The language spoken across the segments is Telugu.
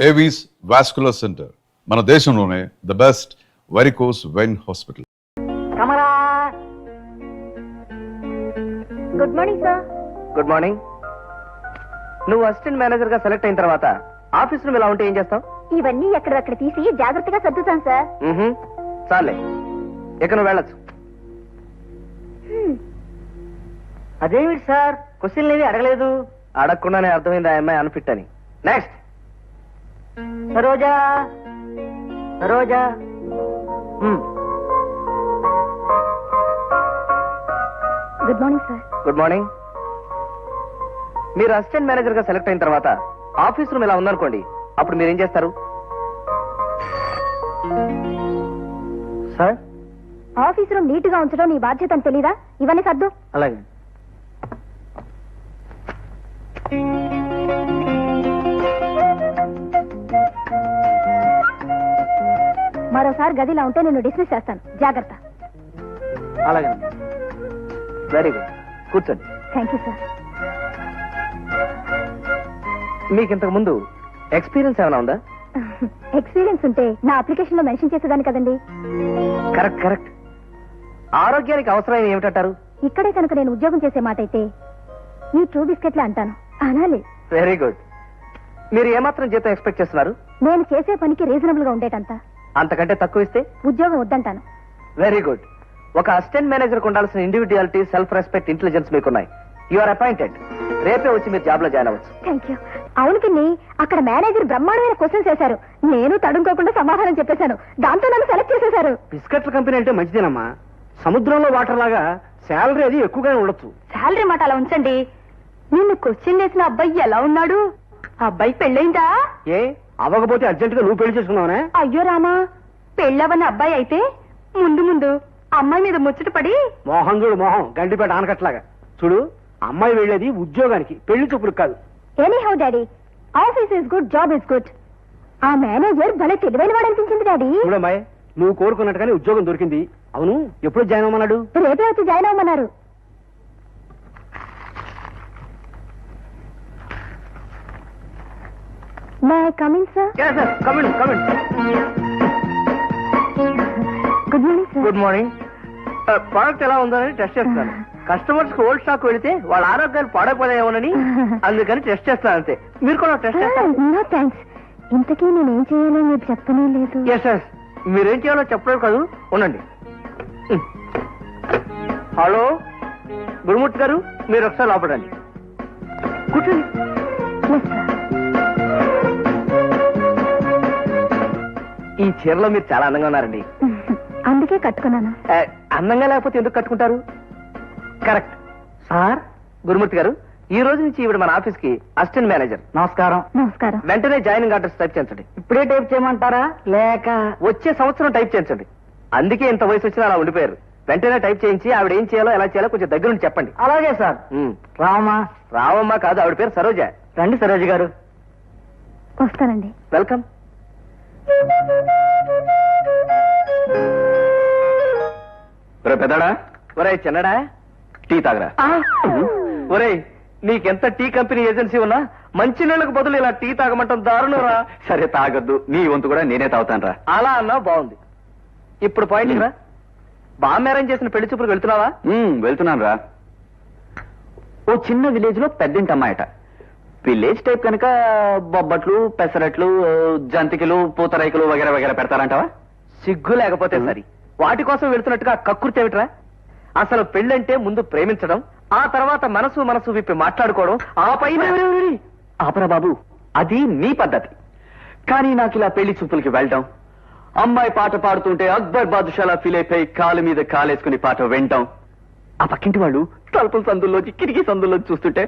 ఏవీస్ వాస్కులర్ సెంటర్ మన దేశంలోనే the best varicose vein hospital. Good morning sir. Good morning. నువ్వు అసిస్టెంట్ మేనేజర్ గా సెలెక్ట్ అయిన తర్వాత ఆఫీస్ రూమ్ ఇలా ఉంటే ఏం చేస్తావు? ఇవన్నీ ఎక్కడక్కడ తీసి జాగ్రత్తగా సర్దుతాను సార్. చాలే, ఇక నువ్వు వెళ్ళొచ్చు. అదేమిటి సార్ క్వశ్చన్లు ఏవి అడగలేదు? అడగకుండానే అర్థమైంది ఆ అమ్మాయి అన్ఫిట్ అని. Next. Saroja Saroja. Good morning sir. Good morning. మీరు అసిస్టెంట్ మేనేజర్ గా సెలెక్ట్ అయిన తర్వాత ఆఫీస్ రూమ్ ఇలా ఉందనుకోండి, అప్పుడు మీరేం చేస్తారు? సార్, ఆఫీస్ రూమ్ నీట్ గా ఉంచడం నీ బాధ్యత అని తెలీదా? ఇవన్నీ సర్దు. అలాగే. మరోసారి గదిలా ఉంటే నేను డిస్మిస్ చేస్తాను. జాగ్రత్త. అలాగే. Very good. కూర్చోండి. Thank you sir. మీకు ఇంతకు ముందు ఎక్స్పీరియన్స్ ఏమైనా ఉందా? ఎక్స్పీరియన్స్ ఉంటే నా అప్లికేషన్ లో మెన్షన్ చేసేదాన్ని కదండి. Correct correct. ఆరోగ్యానికి అవసరమైన ఏమిటంటారు? ఇక్కడే కనుక నేను ఉద్యోగం చేసే మాట అయితే ఈ ట్రూ బిస్కెట్లే అంటాను. అనాలి. Very good. మీరు ఏమాత్రం జీతం ఎక్స్పెక్ట్ చేస్తున్నారు? నేను చేసే పనికి రీజనబుల్ గా ఉండేటంత. అంతకంటే తక్కువ ఇస్తే ఉద్యోగం వద్దంటాను. Very good. ఒక అసిస్టెంట్ మేనేజర్ ఉండాల్సిన ఇండివిడ్యువాలిటీ, సెల్ఫ్ రెస్పెక్ట్, ఇంటెలిజెన్స్ మీకున్నాయి. You are appointed. రేపే వచ్చి మీరు జాబ్ లో జాయిన్ అవ్వచ్చు. Thank you. అవును పిన్ని, అక్కడ మేనేజర్ బ్రహ్మాండమైన క్వశ్చన్స్ వేశారు. నేను తడుముకోకుండా సమాధానం చెప్పేశాను. దాంతో నన్ను సెలెక్ట్ చేసేశారు. బిస్కెట్ల కంపెనీ అంటే మంచిదేనమ్మా. సముద్రంలో వాటర్ లాగా శాలరీ అది ఎక్కువగానే ఉండొచ్చు. శాలరీ మాట అలా ఉంచండి. నిన్ను క్వశ్చన్ వేసిన అబ్బాయి ఎలా ఉన్నాడు? అబ్బాయి పెళ్ళైందా? ఏ అవ్వకపోతే అర్జెంట్ గా నువ్వు పెళ్లి చేసుకున్నావునే? అయ్యో రామా, పెళ్ళవని అబ్బాయి అయితే ముందు ముందు అమ్మాయి మీద ముచ్చట పడి మోహన్ చూడు, మోహం గండిపేట ఆనకట్లాగా. చూడు, అమ్మాయి వెళ్ళేది ఉద్యోగానికి, పెళ్లి చూపులకు కాదు. Any how daddy, office is good, job is good. ఆ మేనేజర్ భలే తెలివైన వాడు అనిపించింది డాడీ. చూడమ్మాయి, నువ్వు కోరుకున్నట్టుగానే ఉద్యోగం దొరికింది. అవును, ఎప్పుడు జాయిన్ అవ్వమన్నాడు? రేపే వచ్చి జాయిన్ అవ్వమన్నారు. May I come in sir? Coming coming. Good morning sir. Good morning. Product ఎలా ఉందని టెస్ట్ చేస్తాను. కస్టమర్స్ కి ఓల్డ్ స్టాక్ వెళితే వాళ్ళ ఆరోగ్యాలు పాడైపోయామోనని అందుకని టెస్ట్ చేస్తాను అంతే. మీరు కూడా టెస్ట్ చేస్తారు? No thanks. ఇంతకీ నేనేం చేయాలో మీరు చెప్పనే లేదు. ఎస్ ఎస్, మీరేం చేయాలో చెప్పలేదు కాదు. ఉండండి. హలో గురుమూర్తి గారు, మీరు ఒకసారి లోపడండి. కూర్చోండి. Yes, sir. ఈ చీరలో మీరు చాలా అందంగా ఉన్నారండి. అందుకే కట్టుకున్నాను. అందంగా లేకపోతే ఎందుకు కట్టుకుంటారు? కరెక్ట్. సార్, గురుమూర్తి గారు, ఈ రోజు నుంచి ఈవిడ మన ఆఫీస్ కి అసిస్టెంట్ మేనేజర్. నమస్కారం. నమస్కారం. వెంటనే జాయినింగ్ ఆర్డర్స్ టైప్ చేయించండి. ఇప్పుడే టైప్ చేయమంటారా లేక వచ్చే సంవత్సరం టైప్ చేయించండి. అందుకే ఇంత వయసు వచ్చినా అలా ఉండిపోయారు. వెంటనే టైప్ చేయించి ఆవిడ ఏం చేయాలో ఎలా చేయాలో కొంచెం దగ్గర నుండి చెప్పండి. అలాగే సార్. రామా. రావమ్మా కాదు, ఆవిడ పేరు సరోజ. రండి సరోజ గారు. వస్తానండి. వెల్కమ్. పెద్దడా, ఒరే చిన్నడా, టీ తాగరా. ఒరే, నీకెంత టీ కంపెనీ ఏజెన్సీ ఉన్నా మంచి నీళ్లకు బదులు ఇలా టీ తాగమంటాం దారుణరా. సరే తాగొద్దు, నీ వంతు కూడా నేనే తాగుతాను రా. అలా అన్నా బాగుంది. ఇప్పుడు పాయింట్ రా. బాగా అరేంజ్ చేసిన పెళ్లి చూపులకు వెళ్తున్నావా? వెళ్తున్నాను రా. ఓ చిన్న విలేజ్ లో పెద్దింటి అమ్మాయట. విలేజ్ టైప్ కనుక బొబ్బట్లు, పెసరట్లు, జంతికలు, పూతరేకులు వగేరా వగేరా పెడతారంటావా? సిగ్గు లేకపోతే సరి. వాటి కోసం వెళ్తున్నట్టుగా కక్కుర్తి ఏమిట్రా? అసలు పెళ్ళంటే ముందు ప్రేమించడం, ఆ తర్వాత మనసు విప్పి మాట్లాడుకోవడం, ఆ పైన ఆపరా బాబు, అది నీ పద్ధతి. కానీ నాకు ఇలా పెళ్లి చూపులకి వెళ్ళడం, అమ్మాయి పాట పాడుతుంటే అక్బర్ బాదుషాలా ఫీల్ అయిపోయి కాలు మీద కాలేసుకుని పాట వింటాం, ఆ పక్కింటి వాళ్ళు తలుపుల సందుల్లోంచి కిటికీ సందుల్లోంచి చూస్తుంటే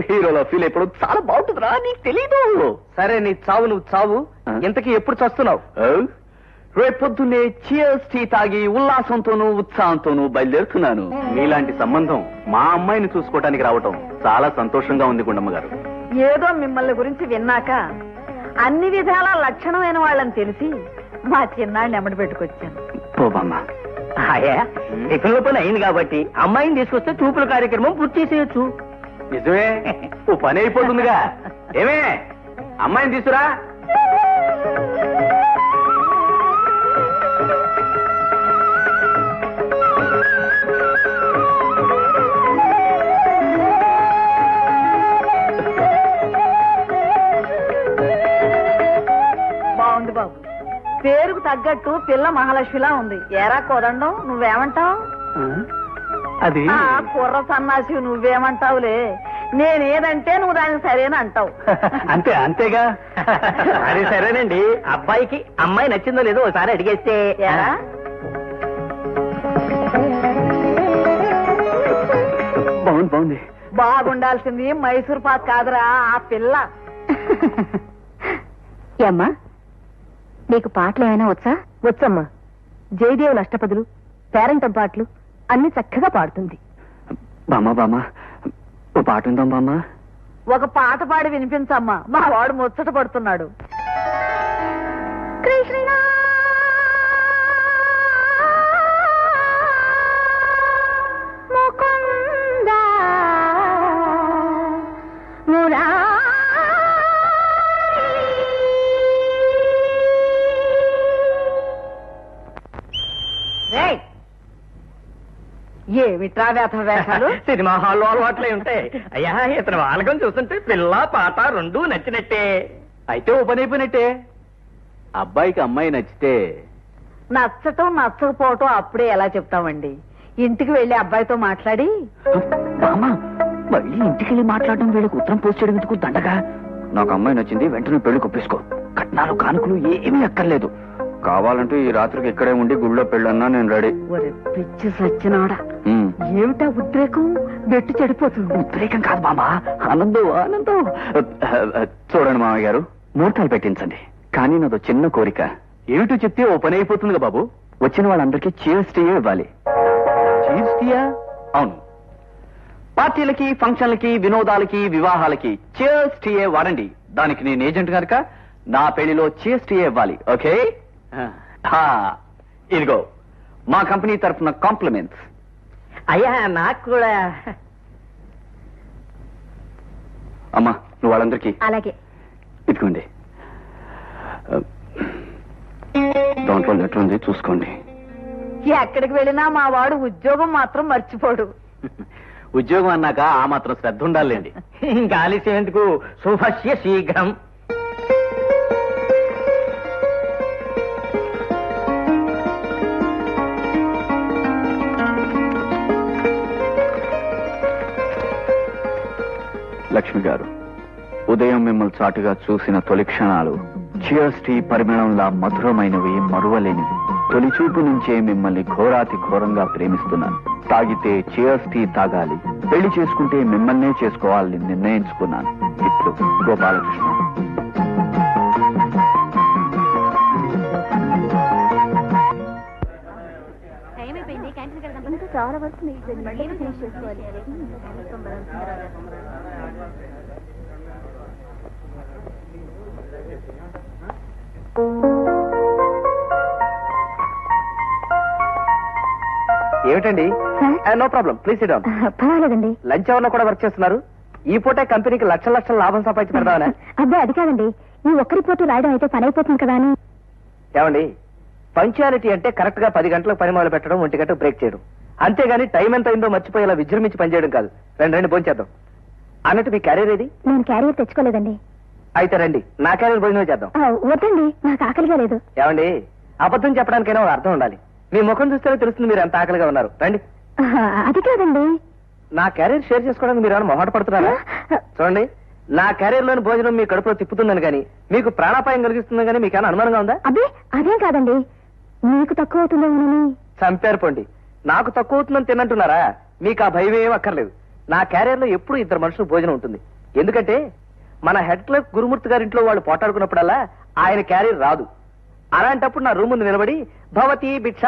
హీరోలా ఫీల్ అయిపోవడం చాలా బాగుంటుందిరా. నీకు తెలీదు. సరే, నీ చావు నువ్వు చావు. ఇంతకీ ఎప్పుడు చస్తున్నావు? రేపొద్దున్నే చియర్స్ టీ తాగి ఉల్లాసంతోనూ ఉత్సాహంతోనూ బయలుదేరుతున్నాను. మీలాంటి సంబంధం మా అమ్మాయిని చూసుకోవడానికి రావటం చాలా సంతోషంగా ఉంది గుండమ్మ గారు. ఏదో మిమ్మల్ని గురించి విన్నాక అన్ని విధాల లక్షణమైన వాళ్ళని తెలిసి మా చిన్నాడిని ఎమ్మడి పెట్టుకొచ్చాను. పోబమ్మా. టిఫిన్ పని అయింది కాబట్టి అమ్మాయిని తీసుకొస్తే చూపుల కార్యక్రమం పూర్తి చేసేయచ్చు. నిజమే, ఓ పని అయిపోతుందిగా. ఏమే, అమ్మాయిని తీసుకురా. బాబు పేరుకు తగ్గట్టు పిల్ల మహాలక్ష్మిలా ఉంది. ఏరా కోదండం నువ్వేమంటావు? అది కుర్ర సన్నాసి నువ్వేమంటావులే. నేనేదంటే నువ్వు దానికి సరేనా అంటావు. అంతేగా. అది సరేనండి. అబ్బాయికి అమ్మాయి నచ్చిందో లేదో ఒకసారి అడిగేస్తే. ఏరా బాగుంది. బాగుండాల్సింది మైసూర్ పాక్ కాదురా ఆ పిల్ల. ఏమ్మా నీకు పాటలు ఏమైనా వచ్చా? వచ్చమ్మా. జయదేవుల అష్టపదులు, పేరంటం పాటలు అన్ని చక్కగా పాడుతుంది. బామ్మ ఓ పాట ఉందాం బామ్మ. ఒక పాట పాడి వినిపించమ్మా, మా వాడు ముచ్చట పడుతున్నాడు. కృష్ణ ముకుంద మురా ఏమిట్రా వేధ వేషాలు? సినిమా హాల్లో అలవాట్లే ఉంటాయి. అయ్యా ఇతను వాళ్ళకం చూస్తుంటే పిల్ల పాట రెండూ నచ్చినట్టే. అయితే ఓ పని అయిపోయినట్టే. అబ్బాయికి అమ్మాయి నచ్చితే నచ్చటం నచ్చకపోవటం అప్పుడే ఎలా చెప్తామండి? ఇంటికి వెళ్లి అబ్బాయితో మాట్లాడి. బామ్మ మళ్ళీ ఇంటికి వెళ్ళి మాట్లాడడం వీళ్ళకి ఉత్తరం పోస్ట్ చేయడం ఎందుకు దండగా? నాకు అమ్మాయి నచ్చింది, వెంటనే పెళ్లి కొప్పేసుకో. కట్నాలు కానుకలు ఏమీ అక్కర్లేదు. కావాలంటే ఈ రాత్రికి ఇక్కడే ఉండి గుళ్ళో పెళ్ళన్నా నేను రెడీ. ఒరే పిచ్చి సచ్చినాడా, ఏమిటా ఉద్రేకం? బెట్టు చెడిపోతుంది. ఉద్రేకం కాదు బామ్మ, ఆనందం. చూడండి మామయ్య గారు, ముహూర్తాలు పెట్టించండి. కానీ నాదో చిన్న కోరిక. ఏమిటో చెప్తే ఓ పని అయిపోతుంది బాబు. వచ్చిన వాళ్ళందరికీ చీర్స్ టీయే ఇవ్వాలి. చీర్స్ టీయా? అవును. పార్టీలకి, ఫంక్షన్లకి, వినోదాలకి, వివాహాలకి చీర్స్ టీయే వాడండి. దానికి నేను ఏజెంట్ కనుక నా పెళ్లిలో చీర్స్ టీయే ఇవ్వాలి. ఓకే? ఇదిగో మా కంపెనీ తరఫున కాంప్లిమెంట్స్. అయ్యా నాకు కూడా. అమ్మా నువ్వు వాళ్ళందరికీ అలాగే. ఇదిగోండి, దాంట్లో లెటర్ ఉంది, చూసుకోండి. ఎక్కడికి వెళ్ళినా మా వాడు ఉద్యోగం మాత్రం మర్చిపోడు. ఉద్యోగం అన్నాక ఆ మాత్రం శ్రద్ధ ఉండాలండి. ఇంకా ఆలస్యం ఎందుకు? శుభస్య శీఘ్రం. లక్ష్మి గారు, ఉదయం మిమ్మల్ని చాటుగా చూసిన తొలి క్షణాలు చీర్స్ టీ పరిమళంలా మధురమైనవి, మరువలేనివి. తొలి చూపు నుంచే మిమ్మల్ని ఘోరాతి ఘోరంగా ప్రేమిస్తున్నాను. తాగితే చీర్స్ టీ తాగాలి, పెళ్లి చేసుకుంటే మిమ్మల్నే చేసుకోవాలని నిర్ణయించుకున్నాను. ఇప్పుడు గోపాలకృష్ణ. చాలా వరకు ఫినిష్ చేసుకోవాలి. ఏమిటండి? No problem, please sit down. పర్వాలేదండి. లంచ్ అవర్లో కూడా వర్క్ చేస్తున్నారు. ఈ పూటే కంపెనీకి లక్షల లాభం సంపాదించి పెడదామనే. అబ్బాయి అది కాదండి, ఈ ఒక్క రిపోర్టు రాయడం అయితే పని అయిపోతుంది కదా అని. ఏమండి, పంక్చువాలిటీ అంటే కరెక్ట్ గా 10 గంటలకు పని మొదలు పెట్టడం, 1 గంటకు బ్రేక్ చేయడం. అంతేగాని టైం ఎంత అయిందో మర్చిపోయేలా విజృంభించి పనిచేయడం కాదు. రండి భోజనం అన్నట్టు మీ క్యారియర్ ఏది? నేను క్యారియర్ తెచ్చుకోలేదండి. అయితే రండి నా క్యారియర్ భోజనం చేద్దాం. వద్దండి, నాకు ఆకలిగా లేదు. ఏమండి, అబద్ధం చెప్పడానికైనా ఒక అర్థం ఉండాలి. మీ ముఖం చూస్తేనే తెలుస్తుంది మీరు ఎంత ఆకలిగా ఉన్నారు. రండి. అది కాదండి, నా క్యారియర్ షేర్ చేసుకోవడానికి మీరు ఏమైనా మొహాట పడుతున్నారా? చూడండి, నా క్యారియర్ లోని భోజనం మీ కడుపులో తిప్పుతుందని కానీ, మీకు ప్రాణాపాయం కలిగిస్తుందని కానీ మీకు ఏమైనా అనుమానంగా ఉందా? అబ్బే అదేం కాదండి, మీకు తక్కువ అవుతుందేమోనని. చంపారు పోండి. నాకు తక్కువ అవుతుందని తినంటున్నారా? మీకు ఆ భయం ఏం అక్కర్లేదు. నా క్యారియర్ లో ఎప్పుడు 2 మనుషులు భోజనం ఉంటుంది. ఎందుకంటే మన హెడ్ క్లర్క్ గురుమూర్తి గారి ఇంట్లో వాళ్ళు పోటాడుకున్నప్పుడల్లా ఆయన క్యారియర్ రాదు. అలాంటప్పుడు నా రూమ్ ముందు నిలబడి భవతి భిక్ష